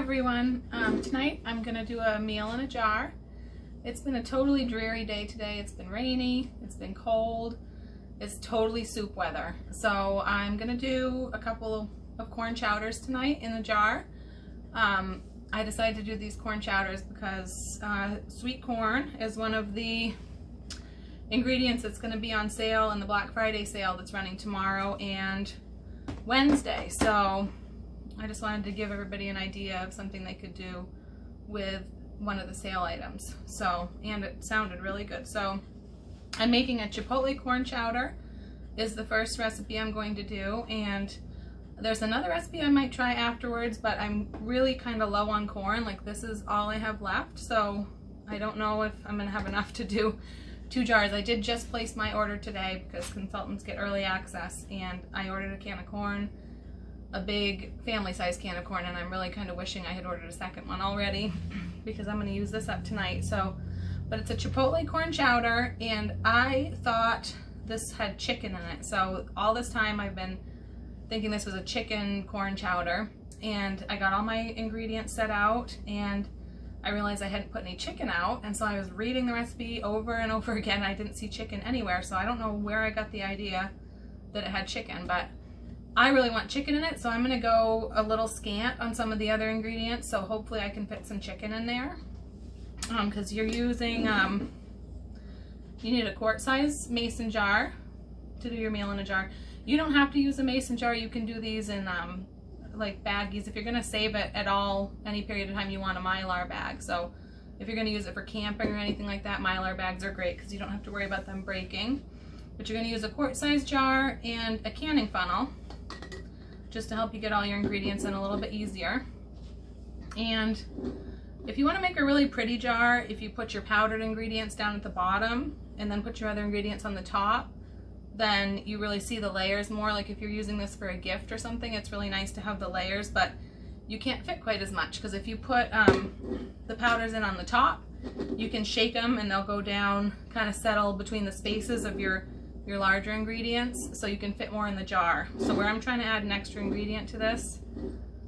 everyone. Tonight I'm gonna do a meal in a jar. It's been a totally dreary day today. It's been rainy, it's been cold, it's totally soup weather. So I'm gonna do a couple of corn chowders tonight in a jar. I decided to do these corn chowders because sweet corn is one of the ingredients that's going to be on sale in the Black Friday sale that's running tomorrow and Wednesday. So I just wanted to give everybody an idea of something they could do with one of the sale items. So, and it sounded really good. So I'm making a Chipotle corn chowder is the first recipe I'm going to do, and there's another recipe I might try afterwards, but I'm really kind of low on corn. Like, this is all I have left, so I don't know if I'm gonna have enough to do 2 jars. I did just place my order today because consultants get early access, and I ordered a can of corn, a big family size can of corn, and I'm really kind of wishing I had ordered a second one already because I'm going to use this up tonight. So, but it's a Chipotle corn chowder, and I thought this had chicken in it. So all this time I've been thinking this was a chicken corn chowder, and I got all my ingredients set out, and I realized I hadn't put any chicken out, and so I was reading the recipe over and over again. I didn't see chicken anywhere, so I don't know where I got the idea that it had chicken, but I really want chicken in it, so I'm gonna go a little scant on some of the other ingredients, so hopefully I can fit some chicken in there. Because you're using, you need a quart size mason jar to do your meal in a jar. You don't have to use a mason jar. You can do these in like baggies. If you're gonna save it at all, any period of time, you want a Mylar bag. So if you're gonna use it for camping or anything like that, Mylar bags are great because you don't have to worry about them breaking. But you're gonna use a quart size jar and a canning funnel just to help you get all your ingredients in a little bit easier. And if you want to make a really pretty jar, if you put your powdered ingredients down at the bottom and then put your other ingredients on the top, then you really see the layers more. Like if you're using this for a gift or something, it's really nice to have the layers, but you can't fit quite as much because if you put the powders in on the top, you can shake them and they'll go down, kind of settle between the spaces of your larger ingredients, so you can fit more in the jar. So where I'm trying to add an extra ingredient to this,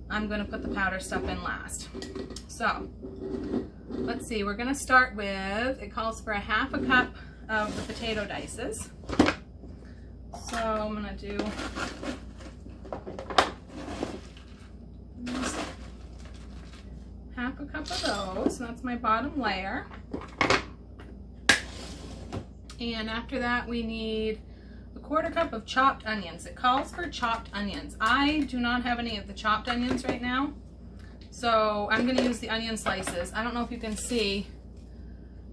I'm going to put the powder stuff in last. So let's see, we're going to start with, it calls for a ½ a cup of the potato dices. So I'm going to do ½ a cup of those, and that's my bottom layer. And after that we need a ¼ cup of chopped onions. It calls for chopped onions. I do not have any of the chopped onions right now, so I'm going to use the onion slices. I don't know if you can see,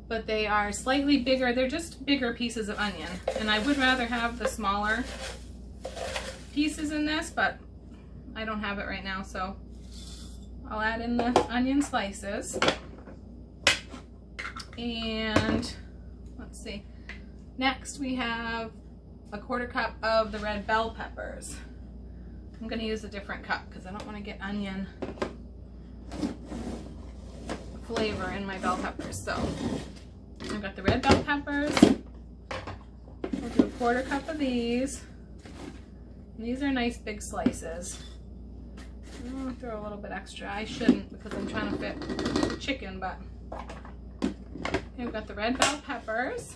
but they are slightly bigger. They're just bigger pieces of onion, and I would rather have the smaller pieces in this, but I don't have it right now, so I'll add in the onion slices. And let's see, next we have a ¼ cup of the red bell peppers. I'm going to use a different cup because I don't want to get onion flavor in my bell peppers. So I've got the red bell peppers. We'll do a ¼ cup of these. And these are nice big slices. I'm going to throw a little bit extra. I shouldn't because I'm trying to fit chicken, but okay, we've got the red bell peppers.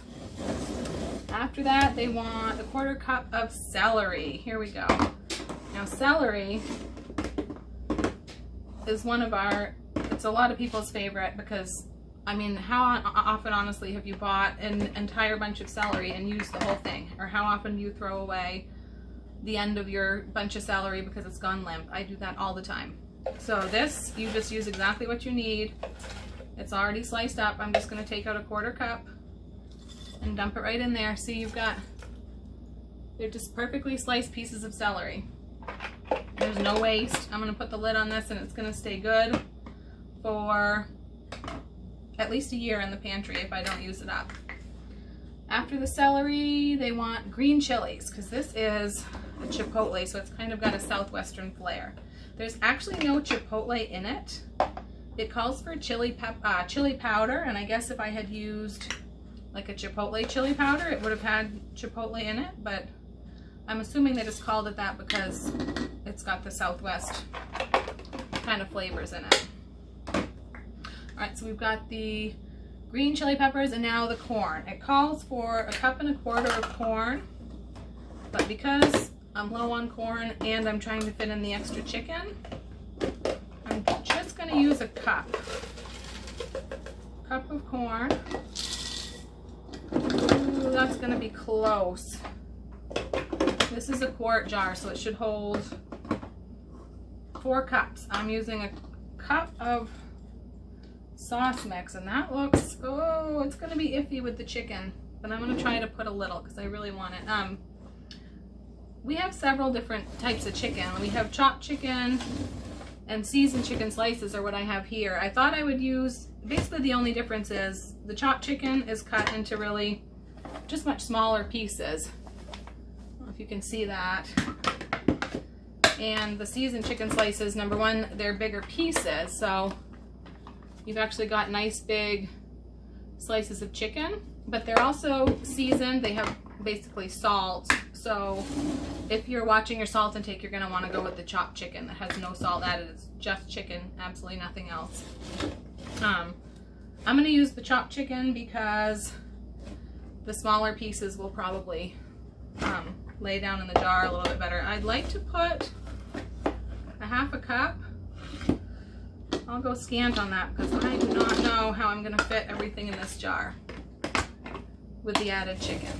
After that, they want a ¼ cup of celery. Here we go. Now, celery is one of our, it's a lot of people's favorite because, I mean, how often, honestly, have you bought an entire bunch of celery and used the whole thing? Or how often do you throw away the end of your bunch of celery because it's gone limp? I do that all the time. So this, you just use exactly what you need. It's already sliced up. I'm just going to take out a ¼ cup and dump it right in there. See, you've got, they're just perfectly sliced pieces of celery. There's no waste. I'm going to put the lid on this, and it's going to stay good for at least a year in the pantry if I don't use it up. After the celery, they want green chilies because this is a Chipotle, so it's kind of got a southwestern flair. There's actually no Chipotle in it. It calls for chili powder, and I guess if I had used like a Chipotle chili powder, it would have had Chipotle in it, but I'm assuming they just called it that because it's got the Southwest kind of flavors in it. right, so we've got the green chili peppers and now the corn. It calls for 1.25 cups of corn, but because I'm low on corn and I'm trying to fit in the extra chicken, I'm just going to use a cup of corn. Ooh, that's going to be close. This is a quart jar, so it should hold 4 cups. I'm using a cup of sauce mix, and that looks, oh, it's going to be iffy with the chicken, but I'm going to try to put a little because I really want it. We have several different types of chicken. We have chopped chicken and seasoned chicken slices are what I have here. I thought I would use, basically the only difference is the chopped chicken is cut into really just much smaller pieces. I don't know if you can see that. And the seasoned chicken slices, number one, they're bigger pieces, so you've actually got nice big slices of chicken, but they're also seasoned. They have basically salt. So if you're watching your salt intake, you're going to want to go with the chopped chicken that has no salt added. It's just chicken, absolutely nothing else. I'm going to use the chopped chicken because the smaller pieces will probably lay down in the jar a little bit better. I'd like to put 1/2 cup. I'll go scant on that because I do not know how I'm going to fit everything in this jar with the added chicken.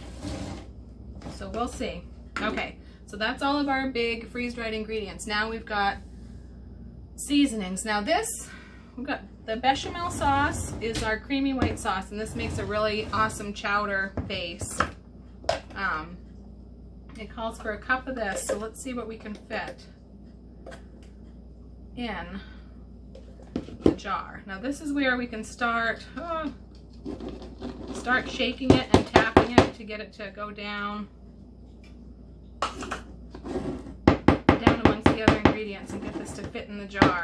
So we'll see. Okay, so that's all of our big freeze-dried ingredients. Now we've got seasonings. Now we've got the bechamel sauce is our creamy white sauce, and this makes a really awesome chowder base. It calls for 1 cup of this, so let's see what we can fit in the jar. Now this is where we can start shaking it and tapping it to get it to go down amongst the other ingredients and get this to fit in the jar.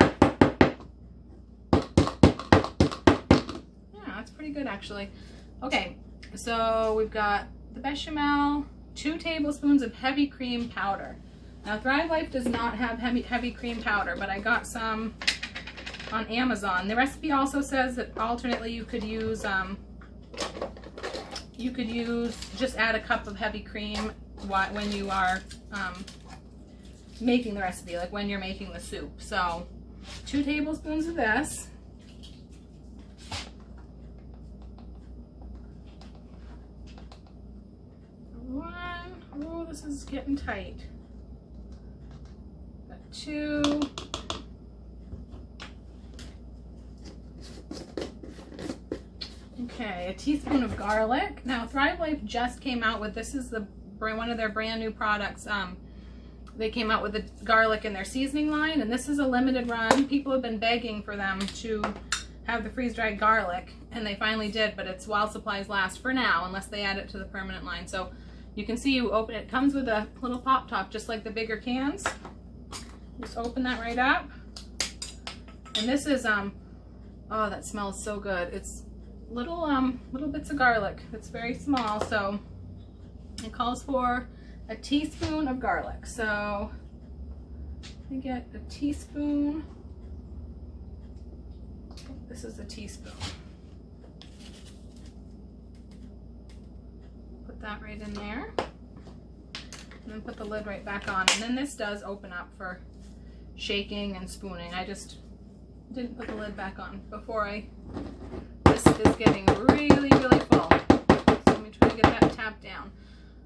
Yeah, that's pretty good actually. Okay, so we've got the bechamel, 2 tablespoons of heavy cream powder. Now Thrive Life does not have heavy cream powder, but I got some on Amazon. The recipe also says that alternately you could use just add 1 cup of heavy cream when you are making the recipe, like when you're making the soup. So 2 tablespoons of this. Oh, this is getting tight. Got 2. Okay, a teaspoon of garlic. Now Thrive Life just came out with, this is one of their brand new products. They came out with the garlic in their seasoning line, and this is a limited run. People have been begging for them to have the freeze-dried garlic, and they finally did, but it's while supplies last for now, unless they add it to the permanent line. So you can see you open it, it comes with a little pop top, just like the bigger cans. Just open that right up. And this is, oh, that smells so good. It's little bits of garlic. It's very small, so it calls for a teaspoon of garlic. So I get a teaspoon. This is a teaspoon. Put that right in there. And then put the lid right back on. And then this does open up for shaking and spooning. I just didn't put the lid back on before this is getting really, really full. So let me try to get that tapped down.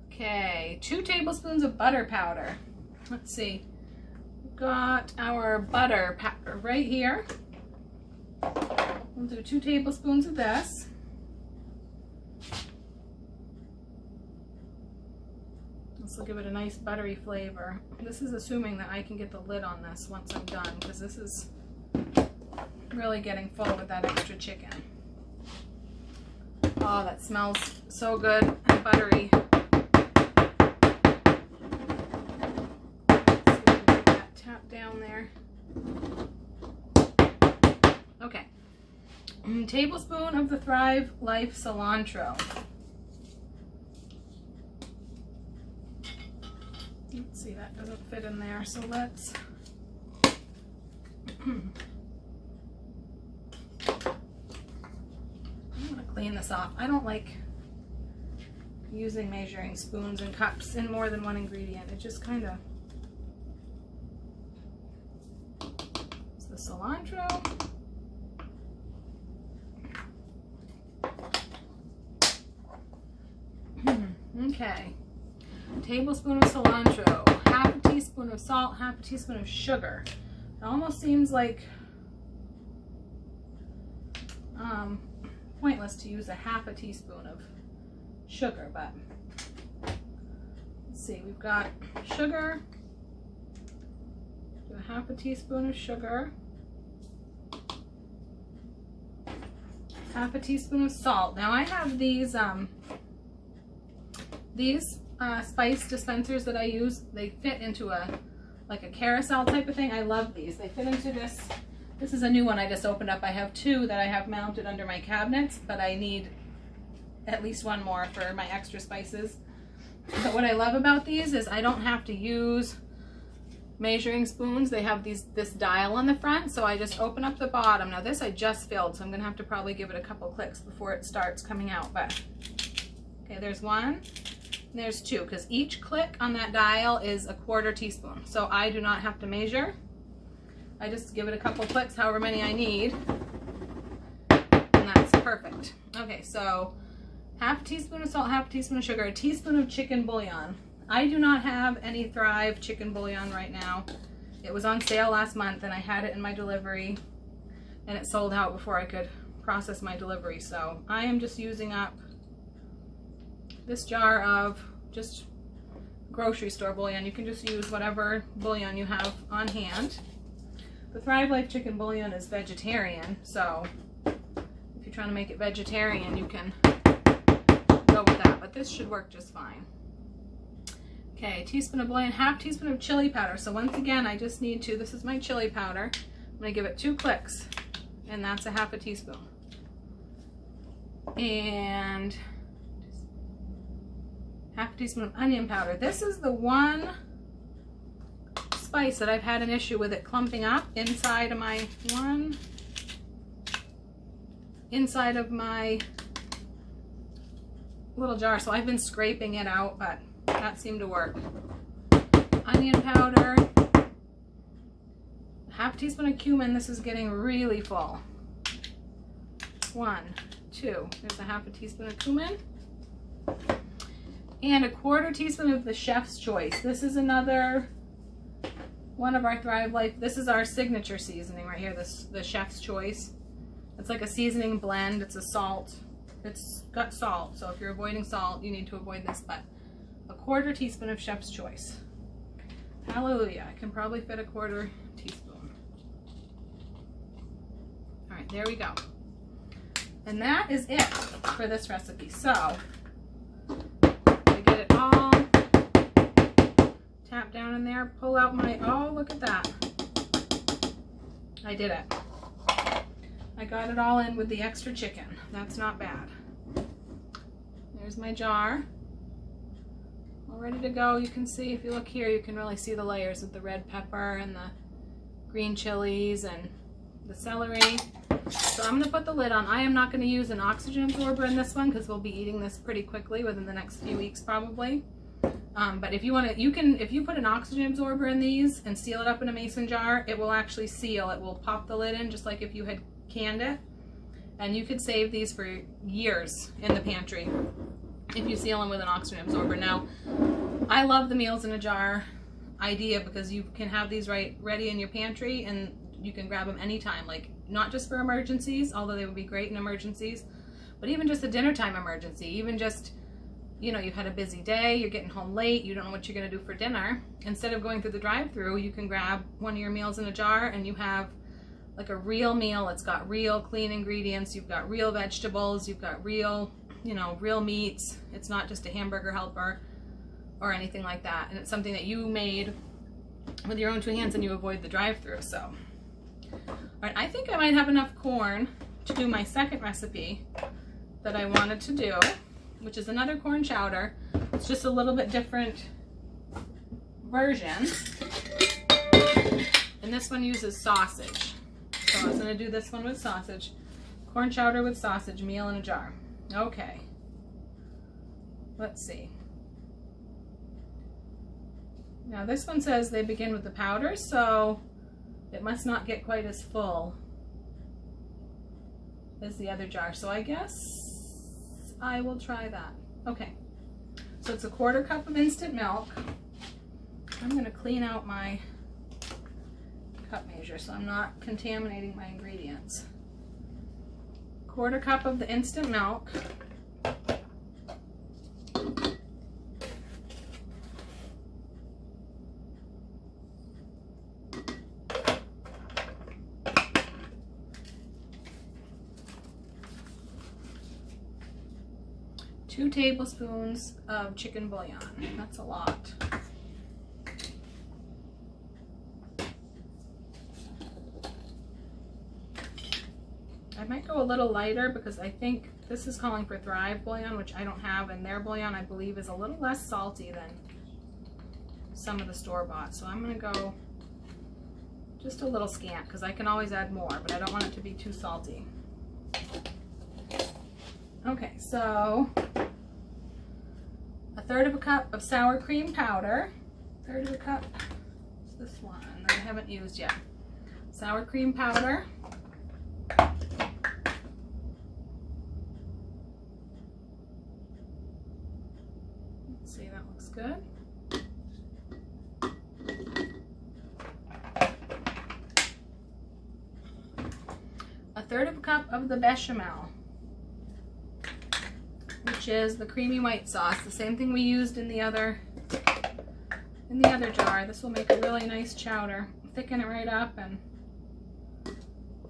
Okay, 2 tablespoons of butter powder. Let's see. We've got our butter powder right here. We'll do 2 tablespoons of this. This will give it a nice buttery flavor. This is assuming that I can get the lid on this once I'm done, because this is really getting full with that extra chicken. Oh, that smells so good and buttery. Let's see if we can get that tap down there. Okay. A tablespoon of the Thrive Life cilantro. Let's see, that doesn't fit in there, so let's clean this off. I don't like using measuring spoons and cups in more than one ingredient. It just kind of... It's the cilantro. Okay. A tablespoon of cilantro, half a teaspoon of salt, half a teaspoon of sugar. It almost seems like pointless to use a half a teaspoon of sugar, but let's see, we've got sugar, do a half a teaspoon of sugar, half a teaspoon of salt. Now I have these spice dispensers that I use. They fit into like a carousel type of thing. I love these. They fit into this. This is a new one I just opened up. I have two that I have mounted under my cabinets, but I need at least one more for my extra spices. But what I love about these is I don't have to use measuring spoons. They have this dial on the front, so I just open up the bottom. Now this I just filled, so I'm gonna have to probably give it a couple clicks before it starts coming out. But okay, there's one. There's two, because each click on that dial is a 1/4 teaspoon. So I do not have to measure. I just give it a couple clicks, however many I need. And that's perfect. Okay, so half a teaspoon of salt, half a teaspoon of sugar, a teaspoon of chicken bouillon. I do not have any Thrive chicken bouillon right now. It was on sale last month and I had it in my delivery and it sold out before I could process my delivery. So I am just using up this jar of just grocery store bouillon. You can just use whatever bouillon you have on hand. The Thrive Life chicken bouillon is vegetarian, so if you're trying to make it vegetarian, you can go with that, but this should work just fine. Okay, a teaspoon of bouillon, half teaspoon of chili powder. So once again, I just need to, this is my chili powder. I'm gonna give it 2 clicks, and that's a half a teaspoon. And half a teaspoon of onion powder. This is the one spice that I've had an issue with it clumping up inside of my little jar. So I've been scraping it out, but that seemed to work. Onion powder, half a teaspoon of cumin. This is getting really full. 1, 2, there's a half a teaspoon of cumin. And a 1/4 teaspoon of the Chef's Choice. This is another one of our Thrive Life. This is our signature seasoning right here, the Chef's Choice. It's like a seasoning blend. It's a salt. It's got salt, so if you're avoiding salt, you need to avoid this, but a 1/4 teaspoon of Chef's Choice. Hallelujah, I can probably fit a 1/4 teaspoon. All right, there we go. And that is it for this recipe. So it all tap down in there, pull out my, oh, look at that. I did it. I got it all in with the extra chicken. That's not bad. There's my jar. All ready to go. You can see, if you look here, you can really see the layers of the red pepper and the green chilies and the celery. So I'm going to put the lid on. I am not going to use an oxygen absorber in this one because we'll be eating this pretty quickly within the next few weeks probably. But if you want to, if you put an oxygen absorber in these and seal it up in a mason jar, it will actually seal. It will pop the lid in just like if you had canned it. And you could save these for years in the pantry if you seal them with an oxygen absorber. Now, I love the meals in a jar idea because you can have these ready in your pantry and you can grab them anytime, like not just for emergencies, although they would be great in emergencies, but even just a dinner time emergency, even just, you know, you've had a busy day, you're getting home late, you don't know what you're going to do for dinner. Instead of going through the drive-through, you can grab one of your meals in a jar and you have like a real meal. It's got real clean ingredients, you've got real vegetables, you've got real, you know, real meats. It's not just a hamburger helper or anything like that. And it's something that you made with your own 2 hands and you avoid the drive-through. So, all right, I think I might have enough corn to do my second recipe that I wanted to do, which is another corn chowder. It's just a little bit different version. And this one uses sausage. So I was gonna do this one with sausage. Corn chowder with sausage, meal in a jar. Okay. Let's see. Now this one says they begin with the powder, so it must not get quite as full as the other jar. So I guess I will try that. Okay. So it's a 1/4 cup of instant milk. I'm going to clean out my cup measure so I'm not contaminating my ingredients. 1/4 cup of the instant milk. Two tablespoons of chicken bouillon. That's a lot. I might go a little lighter because I think this is calling for Thrive bouillon, which I don't have, and their bouillon I believe is a little less salty than some of the store-bought. So I'm going to go just a little scant because I can always add more, but I don't want it to be too salty. Okay, so 1/3 cup of sour cream powder. 1/3 cup is this one that I haven't used yet. Sour cream powder. Let's see, that looks good. A 1/3 cup of the bechamel, which is the creamy white sauce, the same thing we used in the other jar. This will make a really nice chowder. Thicken it right up and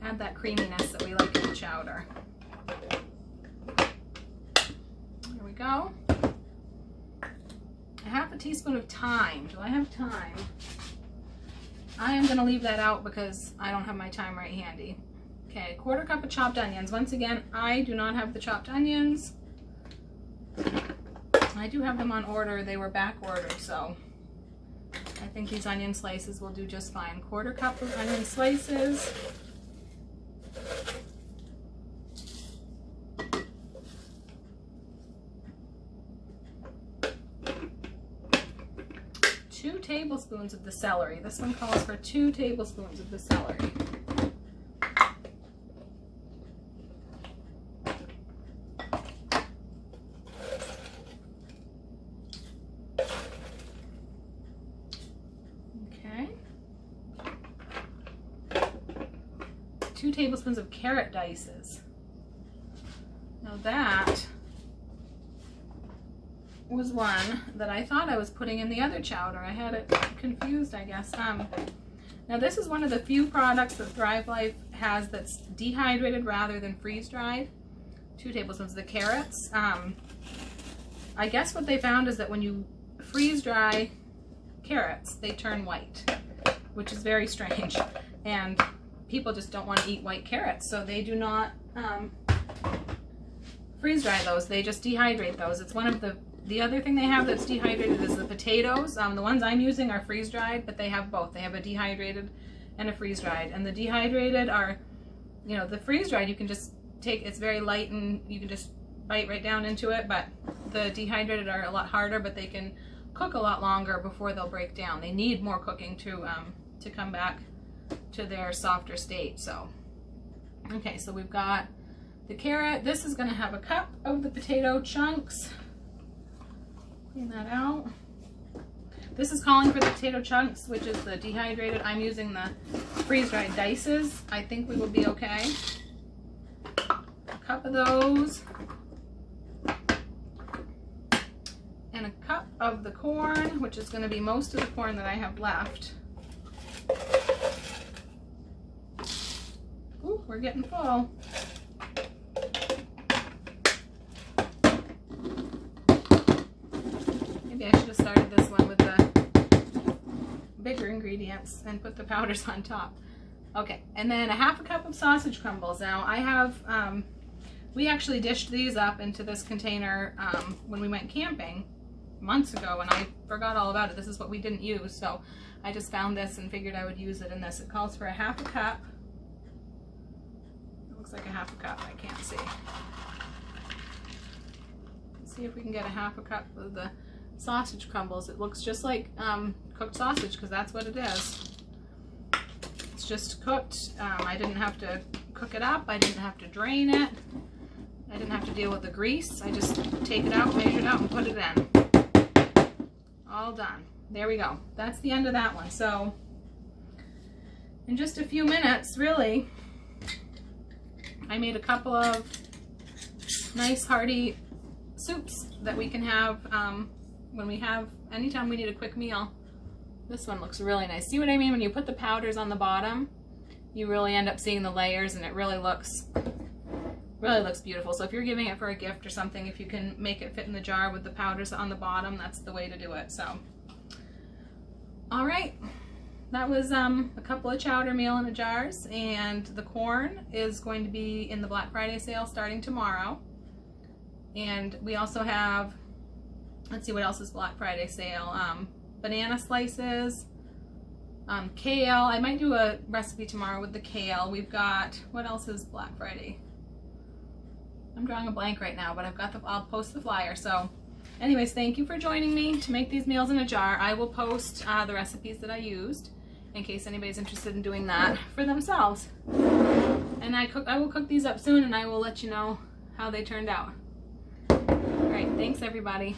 add that creaminess that we like in the chowder. There we go. 1/2 teaspoon of thyme. Do I have thyme? I am going to leave that out because I don't have my thyme right handy. Okay, 1/4 cup of chopped onions. Once again, I do not have the chopped onions. I do have them on order. They were back ordered, so I think these onion slices will do just fine. 1/4 cup of onion slices. Two tablespoons of the celery. This one calls for 2 tablespoons of the celery. Okay. 2 tablespoons of carrot dices. Now that was one that I thought I was putting in the other chowder. I had it confused, I guess. Now this is one of the few products that Thrive Life has that's dehydrated rather than freeze-dried. 2 tablespoons of the carrots. I guess what they found is that when you freeze-dry carrots, they turn white, which is very strange. And people just don't want to eat white carrots, so they do not freeze-dry those. They just dehydrate those. It's one of the other thing they have that's dehydrated is the potatoes. The ones I'm using are freeze-dried, but they have both. They have a dehydrated and a freeze-dried. And the dehydrated are, you know, the freeze-dried you can just take, it's very light and you can just bite right down into it, but the dehydrated are a lot harder, but they can cook a lot longer before they'll break down. They need more cooking to come back to their softer state. So, okay, so we've got the carrot. This is going to have a cup of the potato chunks. Clean that out. This is calling for the potato chunks, which is the dehydrated. I'm using the freeze-dried dices. I think we will be okay. A cup of those. And a cup of the corn, which is going to be most of the corn that I have left. Ooh, we're getting full. Maybe I should have started this one with the bigger ingredients and put the powders on top. Okay, and then 1/2 cup of sausage crumbles. Now I have, we actually dished these up into this container when we went camping months ago, and I forgot all about it. This is what we didn't use, so I just found this and figured I would use it in this. It calls for 1/2 cup. It looks looks like a half a cup. I can't see. Let's see if we can get a half a cup of the sausage crumbles. It looks just like cooked sausage because that's what it is. It's just cooked. I didn't have to cook it up. I didn't have to drain it. I didn't have to deal with the grease. I just take it out, measure it out, and put it in. All done. There we go. That's the end of that one. So in just a few minutes, really, I made a couple of nice hearty soups that we can have when we have, anytime we need a quick meal. This one looks really nice. See what I mean? When you put the powders on the bottom, you really end up seeing the layers, and it really looks beautiful. So if you're giving it for a gift or something, if you can make it fit in the jar with the powders on the bottom, that's the way to do it. So, all right, that was a couple of chowder meal-in-a-jars, and the corn is going to be in the Black Friday sale starting tomorrow. And we also have, let's see what else is Black Friday sale. Banana slices, kale. I might do a recipe tomorrow with the kale. We've got, what else is Black Friday? I'm drawing a blank right now, but I'll post the flyer. So anyways, thank you for joining me to make these meals in a jar. I will post the recipes that I used in case anybody's interested in doing that for themselves. And I will cook these up soon, and I will let you know how they turned out. All right, thanks everybody.